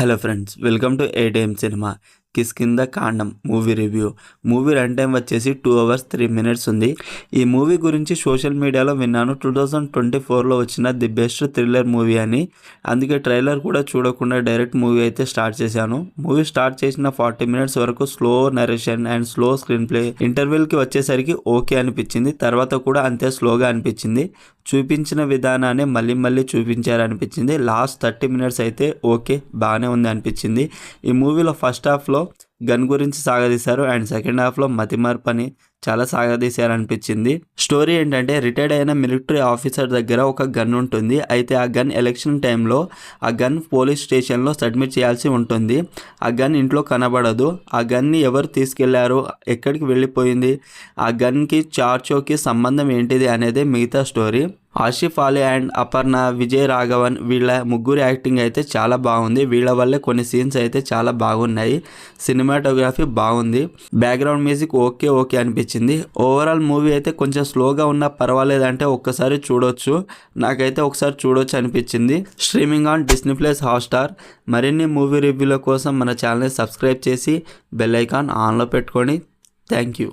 Hello friends, welcome to ATM cinema. Kishkindha Kandam movie review. Movie run time వచ్చేసి 2 hours 3 minutes ఉంది. ఈ movie గురించి social మీడియాలో విన్నాను 2024లో వచ్చిన ది బెస్ట్ థ్రిల్లర్ మూవీ అని. అందుకే ట్రైలర్ కూడా చూడకుండా డైరెక్ట్ మూవీ అయితే స్టార్ట్ చేశాను. మూవీ స్టార్ట్ చేసిన 40 minutes వరకు slow narration and slow screenplay. ఇంటర్వెల్కి వచ్చేసరికి ఓకే అనిపించింది. తర్వాత కూడా అంతే స్లోగా అనిపించింది. చూపించిన విధానాన్ని మళ్ళీ చూపించారనిపించింది. లాస్ట్ 30 minutes అయితే ఓకే బాగానే ఉంది అనిపించింది. ఈ మూవీలో ఫస్ట్ హాఫ్లో గన్ గురించి సాగదీశారు అండ్ సెకండ్ హాఫ్లో మతిమర్పు అని చాలా సాగదీశారనిపించింది. స్టోరీ ఏంటంటే, రిటైర్డ్ అయిన మిలిటరీ ఆఫీసర్ దగ్గర ఒక గన్ ఉంటుంది. అయితే ఆ గన్ ఎలక్షన్ టైంలో ఆ గన్ పోలీస్ స్టేషన్లో సబ్మిట్ చేయాల్సి ఉంటుంది. ఆ గన్ ఇంట్లో కనబడదు. ఆ గన్ని ఎవరు తీసుకెళ్లారు, ఎక్కడికి వెళ్ళిపోయింది, ఆ గన్కి చార్చోకి సంబంధం ఏంటిది అనేది మిగతా స్టోరీ. ఆసిఫ్ అలీ అండ్ అపర్ణ, విజయ్ రాఘవన్ వీళ్ళ ముగ్గురు యాక్టింగ్ అయితే చాలా బాగుంది. వీళ్ళ వల్లే కొన్ని సీన్స్ అయితే చాలా బాగున్నాయి. సినిమాటోగ్రఫీ బాగుంది. బ్యాక్గ్రౌండ్ మ్యూజిక్ ఓకే అనిపించింది. ఓవరాల్ మూవీ అయితే కొంచెం స్లోగా ఉన్నా పర్వాలేదంటే ఒక్కసారి చూడొచ్చు. నాకైతే ఒకసారి చూడొచ్చు అనిపించింది. Streaming on Disney plus Hotstar. మరిన్ని మూవీ రివ్యూల కోసం మన ఛానల్ని సబ్స్క్రైబ్ చేసి బెల్ ఐకాన్ ఆన్లో పెట్టుకొని. Thank you.